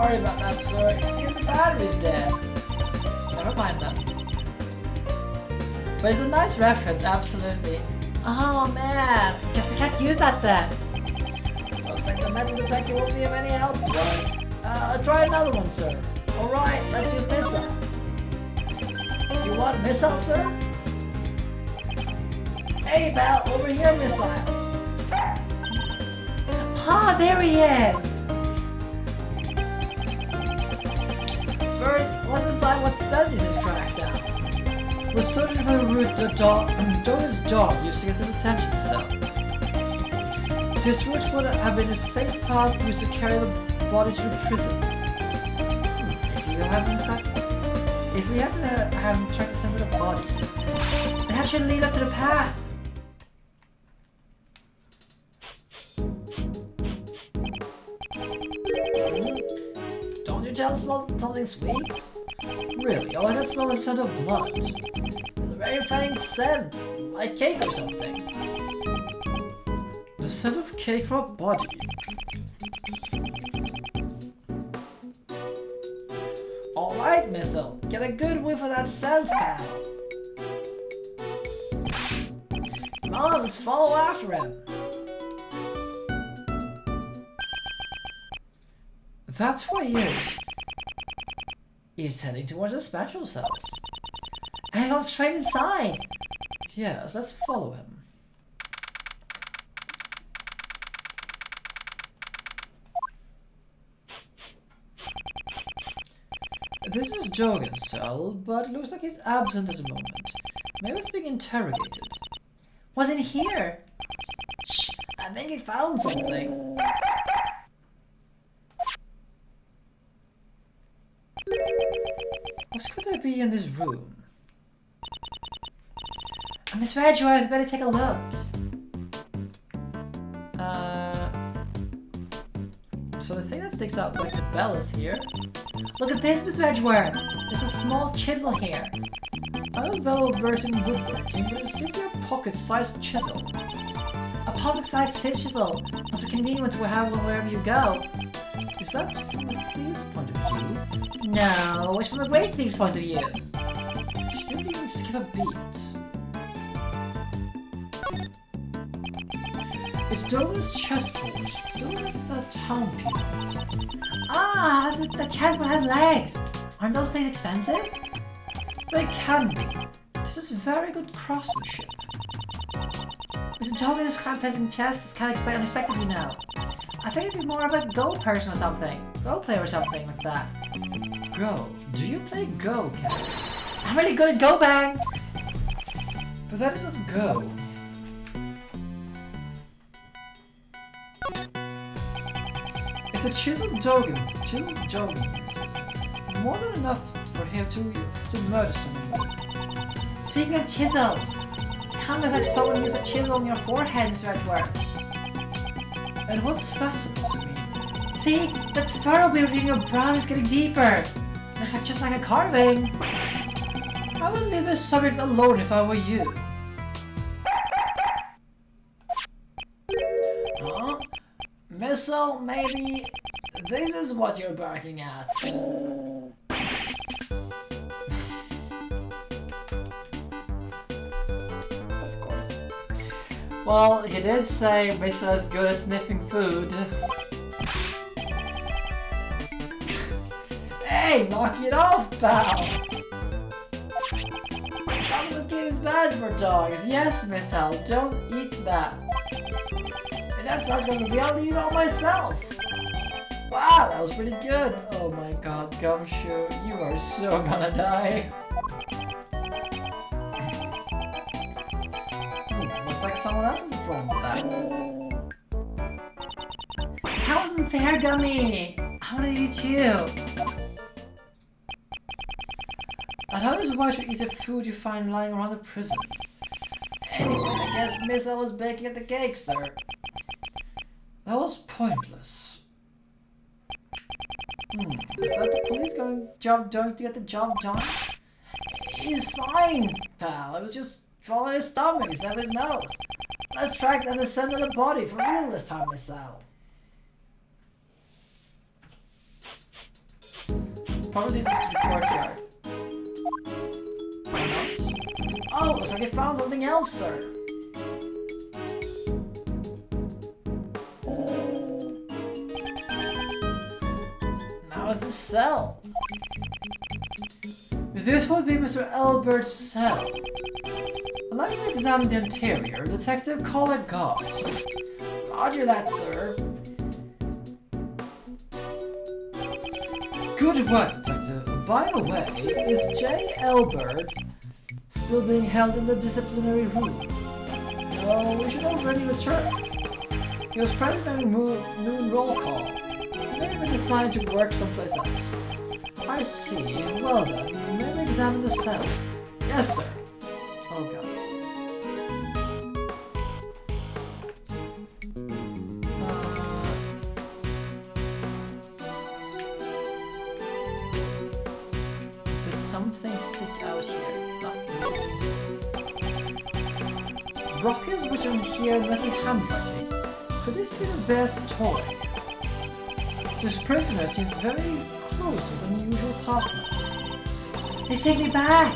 Sorry about that, sir. It seems the battery's dead. Never mind that. But it's a nice reference, absolutely. Oh man, guess we can't use that then. Looks like the metal detector won't be of any help to us. Try another one, sir. Alright, let's use missile. You want missile, sir? Hey, Belle, over here, missile. Ah, there he is. First, let's decide what studies to track down. We're searching for the route the Dora's dog used to get to the detention cell. This route would have been a safe path used to carry the body to the prison. If we had to have him track the scent of the body, That should lead us to the path. Don't you tell smell something sweet? Really, all I can smell is the scent of blood. It's a very faint scent, like cake or something. The scent of cake for a body. Alright, Missile, get a good whiff of that scent, pal. Come on, let's follow after him. That's where he is. He's heading towards the special cells. And he goes straight inside. Yes, let's follow him. This is Jogan's cell, but it looks like he's absent at the moment. Maybe he's being interrogated. Was in here. Shh, I think he found something. What could there be in this room? Miss Edgeworth, better take a look. So the thing that sticks out like the bell is here. Look at this, Miss Edgeworth. There's a small chisel here. I don't know version woodworking, but it's simply a pocket-sized chisel. A pocket-sized chisel. That's a convenient to have one wherever you go. Is that from a thief's point of view? No, it's from a great thief's point of view. She didn't even skip a beat. It's Dover's chest bulge. Still likes that town piece on it. Ah, the chest will have legs. Aren't those things expensive? They can be. This is very good craftsmanship. Mr. Dover's cramp-petting chest is kind of unexpected, you know. I think it'd be more of a Go person or something. Go player or something like that. Go? Do you play Go, Cat? I'm really good at Go Bang! But that is not Go. It's a chisel Dogan uses. More than enough for him to murder someone. Speaking of chisels, it's kind of like someone used a chisel on your forehead, Mr. Edgeworth. And what's that supposed to mean? See, that furrow between your brow is getting deeper. Looks like just like a carving. I would leave this subject alone if I were you. Huh? Missile, maybe this is what you're barking at. Of course. Well, he did say Missile is good at sniffing food. Hey, knock it off, pal! Chocolate cake is bad for dogs. Yes, Missile, don't eat that. And that's not gonna be, I'll eat it all myself. Wow, that was pretty good. Oh my god, Gumshoe, you are so gonna die. Looks like someone else is wrong with that. That wasn't fair, Gummy. I wanted to eat you. And how is why to eat the food you find lying around the prison? Anyway, I guess Missile was baking at the cake, sir. That was pointless. Is that the police going to get the job done? He's fine, pal. It was just following his stomach instead of his nose. Let's track down the scent of the body for real this time, Missile. probably leads us to the courtyard. Or not? Oh, looks like I found something else, sir. Now it's the cell. This would be Mr. Albert's cell. I'd like to examine the interior. Detective, call it God. Roger that, sir. Good work, Detective. By the way, is J. Albert still being held in the disciplinary room? No, we should already return. He was present during noon roll call. He may have been assigned to work someplace else. I see. Well then, may we examine the cell? Yes, sir. Oh god. Does something stick out here? Not really. Rockets written here in messy handwriting. Could this be the best toy? This prisoner seems very close to his unusual partner. They take me back!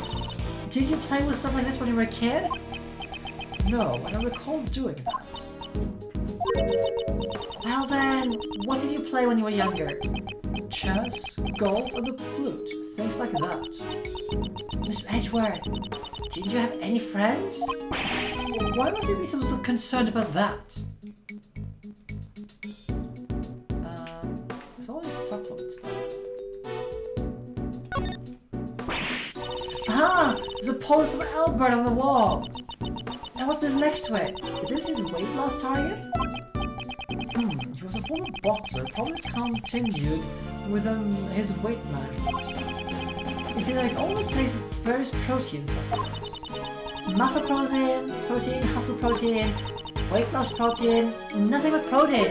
Did you play with stuff like this when you were a kid? No, I don't recall doing that. Well then, what did you play when you were younger? Chess, golf, and the flute. Things like that. Mr. Edgeworth, didn't you have any friends? Why must you be so concerned about that? There's all these supplements though. Ah! There's a poster of Albert on the wall! And what's this next to it? Is this his weight loss target? He was a former boxer, probably continued with his weight management. You see, like, always takes various protein supplements. Muscle protein, hustle protein, weight loss protein, nothing but protein!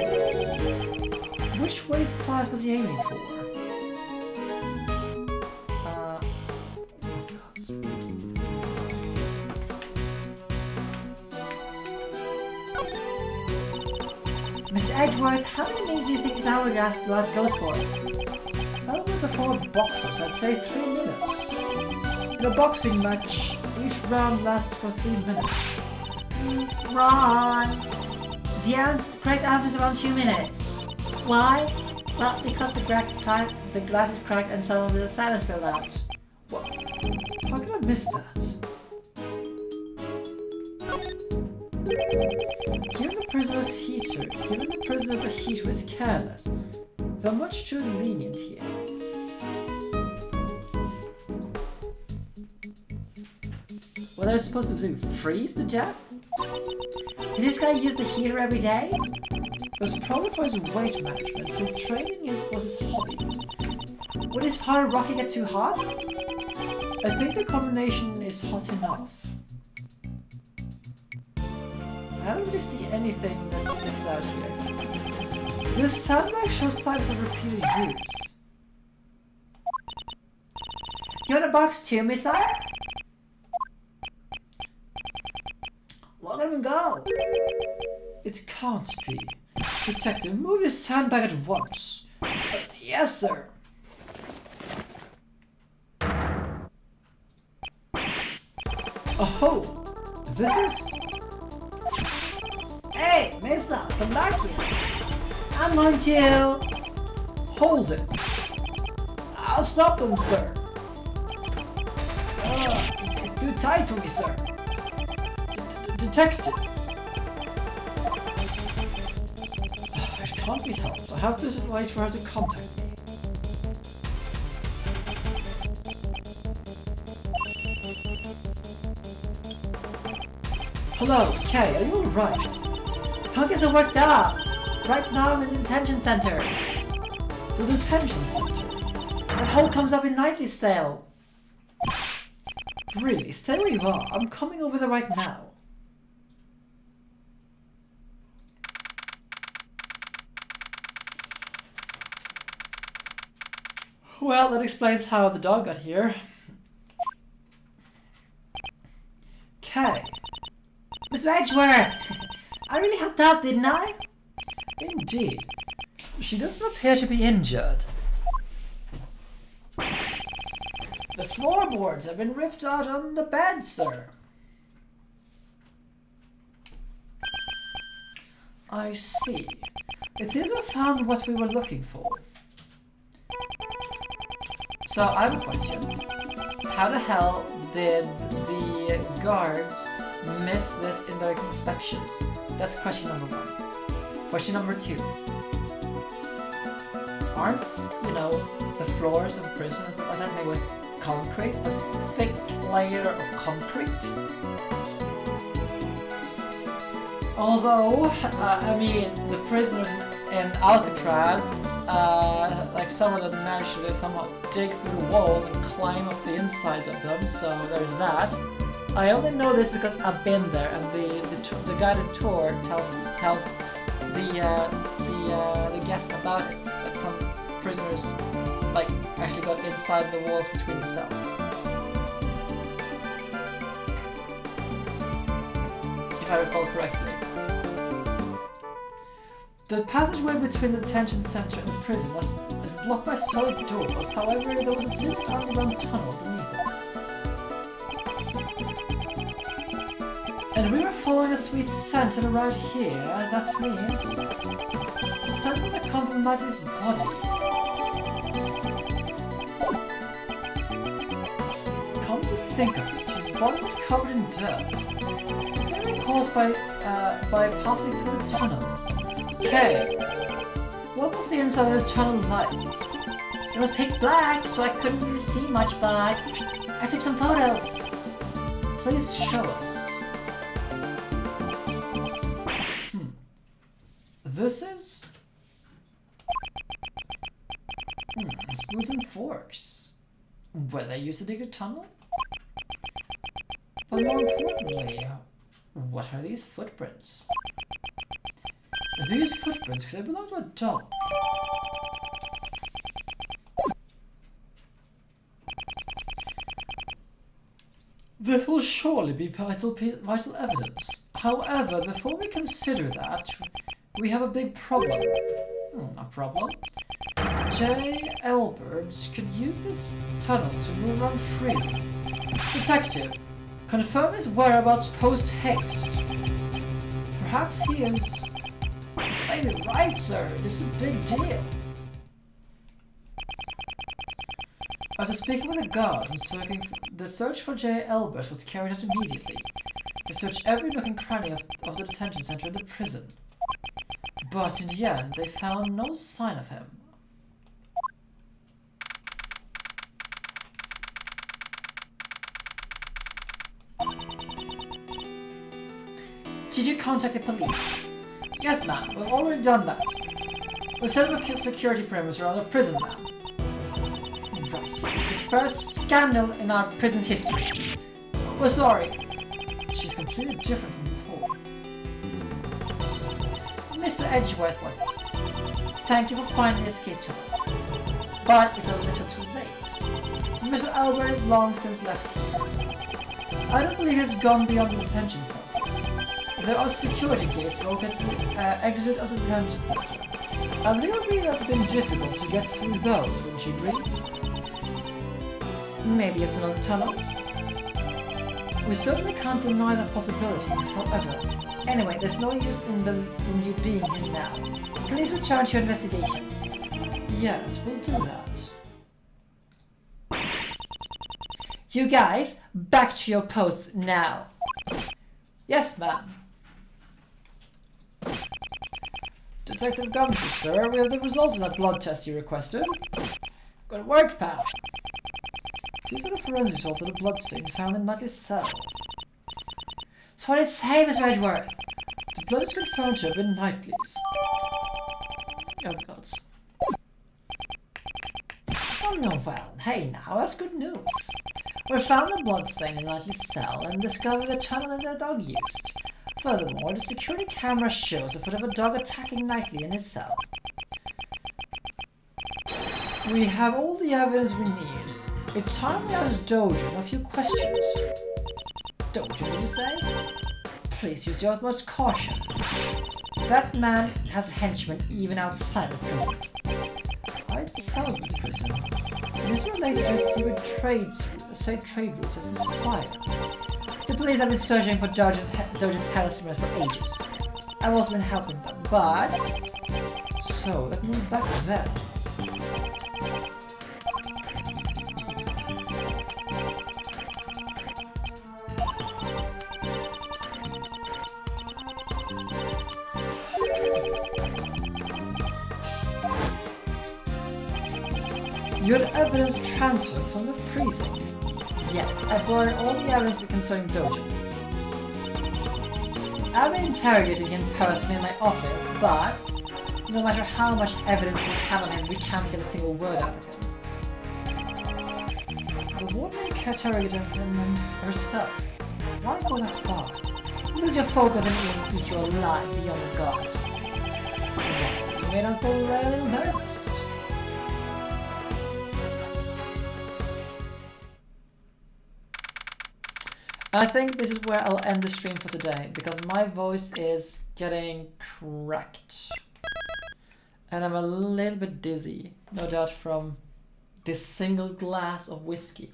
Which weight class was he aiming for? Mr. Edgeworth, how many minutes do you think this hourglass goes for? Albert's a former boxer, so I'd say 3 minutes. In a boxing match, each round lasts for 3 minutes. Wrong! The correct answer is around 2 minutes. Why? Well, because the glass is cracked and some of the silence filled out. What? How could I miss that? Given the prisoners a heater is careless. They're much too lenient here. What are they supposed to do? Freeze to death? Did this guy use the heater every day? It was probably for his weight management, since training was his hobby. Would his powder rocket get too hot? I think the combination is hot enough. I don't really see anything that sticks out here. This sandbag shows signs of repeated use. You want a box too, Missile? Let him go! It can't be. Detective, move this sandbag at once. Yes, sir. Oh, this is... Hey, Missile, come back here. I'm going to... Hold it. I'll stop them, sir. It's too tight for me, sir. Detective. It can't be helped. I have to wait for her to contact me. Hello, Kay, are you alright? Don't get so worked up. Right now I'm in the detention center. The detention center? That hole comes up in nightly sale. Really? Stay where you are. I'm coming over there right now. Well, that explains how the dog got here. Kay. Mr. Edgeworth! I really helped out, didn't I? Indeed. She doesn't appear to be injured. The floorboards have been ripped out on the bed, sir. I see. It seems we found what we were looking for. So I have a question. How the hell did the guards miss this in their inspections? That's question number 1. Question number 2. Aren't, you know, the floors of prison and stuff like that made with concrete? A thick layer of concrete? Although, I mean, the prisoners in Alcatraz, like some of them managed to somehow dig through the walls and climb up the insides of them, so there's that. I only know this because I've been there, and the guided tour tells the guests about it. That some prisoners like actually got inside the walls between the cells. If I recall correctly. The passageway between the detention center and the prison is blocked by solid doors, however there was a simple underground tunnel beneath it. And we were following a sweet scent and arrived here. That means something that comes from Knightley's body. Come to think of it, his body was covered in dirt, maybe caused by passing through the tunnel. Okay, what was the inside of the tunnel like? It was pitch black, so I couldn't really see much, but I took some photos. Please show us. This is... spoons and forks. Were they used to dig a tunnel? But more importantly, what are these footprints? These footprints, could they belong to a dog? This will surely be vital evidence. However, before we consider that, we have a big problem. A problem? J. Elberts could use this tunnel to move around freely. Detective, confirm his whereabouts post-haste. Perhaps he is... You're right, sir. This is a big deal. After speaking with the guards and the search for J. Elbert was carried out immediately. They searched every nook and cranny of the detention center and the prison. But in the end, they found no sign of him. Did you contact the police? Yes, ma'am. We've already done that. We set up a security perimeter around the prison, ma'am. Right. It's the first scandal in our prison's history. We're sorry. She's completely different from before. Mr. Edgeworth, was it? Thank you for finding the escape tunnel. But it's a little too late. Mr. Albert is long since left here. I don't believe he's gone beyond the detention center. There are security gates located at the exit of the detention center. I believe it would have been difficult to get through those, wouldn't you agree? Maybe it's another tunnel. We certainly can't deny that possibility, however. Anyway, there's no use in you being here now. Please return to your investigation. Yes, we'll do that. You guys, back to your posts now. Yes, ma'am. Detective Gumshoe, sir, we have the results of that blood test you requested. Good work, pal. These are the forensic results of the blood stain found in Knightley's cell. So what did it say, Mr. Edgeworth? The blood is confirmed to have been Knightley's. Oh, gods. Oh, no, well, hey now, that's good news. We found the blood stain in Knightley's cell and discovered the tunnel that the dog used. Furthermore, the security camera shows a foot of a dog attacking Knightley in his cell. We have all the evidence we need. It's time we ask Dojo a few questions. Dojo, did you say? Please use your utmost caution. That man has henchmen even outside the prison. Outside the prison? It is related to a secret trade routes as a supplier. The police have been searching for Dojin's hellstormers for ages. I've also been helping them, but... So, that means back to them. You had evidence transferred from the precinct. Yes, I brought all the evidence concerning Dojo. I've been interrogating him personally in my office, but no matter how much evidence we have on him, we can't get a single word out of him. The warden interrogated him herself. Why go that far? Lose your focus and even eat your life beyond God. You made Uncle really nervous. I think this is where I'll end the stream for today, because my voice is getting cracked. And I'm a little bit dizzy, no doubt from this single glass of whiskey.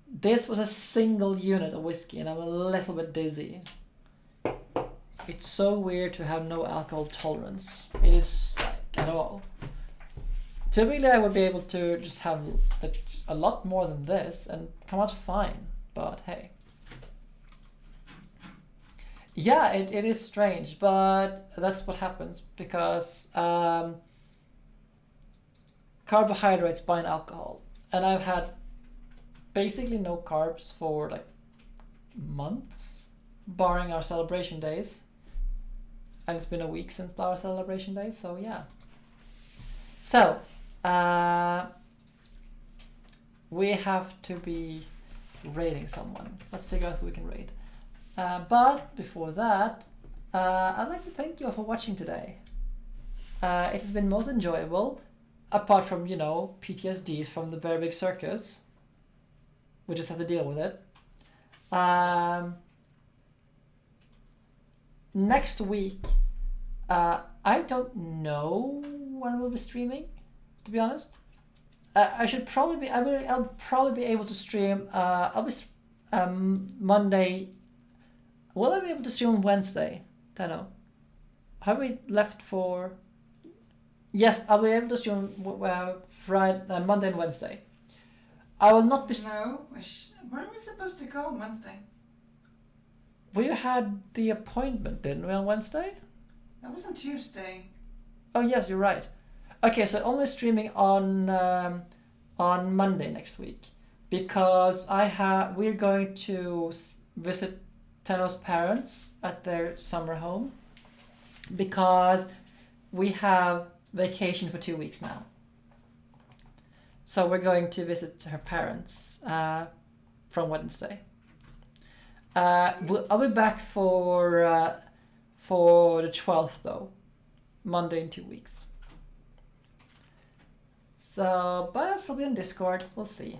This was a single unit of whiskey and I'm a little bit dizzy. It's so weird to have no alcohol tolerance. It is like, at all. Typically I would be able to just have a lot more than this and come out fine, but hey. Yeah, it is strange, but that's what happens because carbohydrates bind alcohol. And I've had basically no carbs for like months, barring our celebration days. And it's been a week since our celebration days, so yeah. So, we have to be raiding someone. Let's figure out who we can raid. But before that, I'd like to thank you all for watching today. It has been most enjoyable, apart from, you know, PTSDs from the very big circus. We just have to deal with it. Next week, I don't know when we'll be streaming, to be honest. I'll probably be able to stream, Monday. Will I be able to stream on Wednesday? Don't know. Have we left for... Yes, I'll be able to stream Friday, Monday and Wednesday. I will not be... No, weren't we supposed to go on Wednesday? We had the appointment, didn't we, on Wednesday? That was on Tuesday. Oh yes, you're right. Okay, so only streaming on Monday next week because we're going to visit Tenno's parents at their summer home because we have vacation for 2 weeks now. So we're going to visit her parents from Wednesday. I'll be back for the 12th though, Monday in 2 weeks. So, but I'll still be on Discord. We'll see.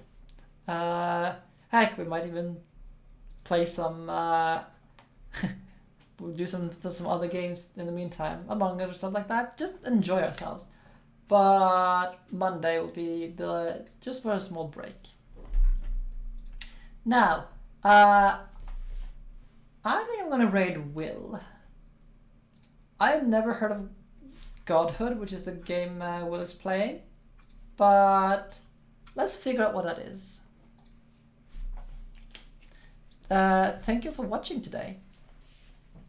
Heck, we might even play some. We'll do some other games in the meantime, Among Us or something like that. Just enjoy ourselves. But Monday will be just for a small break. Now, I think I'm gonna raid Will. I've never heard of Godhood, which is the game Will is playing, but let's figure out what that is. Thank you for watching today,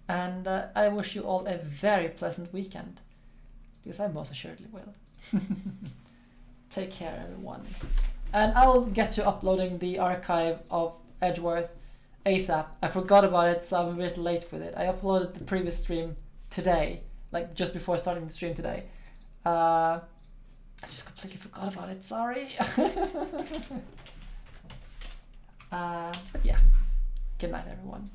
and I wish you all a very pleasant weekend, because I most assuredly will. Take care, everyone. And I will get to uploading the archive of Edgeworth ASAP. I forgot about it, so I'm a bit late with it. I uploaded the previous stream today, like just before starting the stream today. I just completely forgot about it, sorry. But yeah, good night, everyone.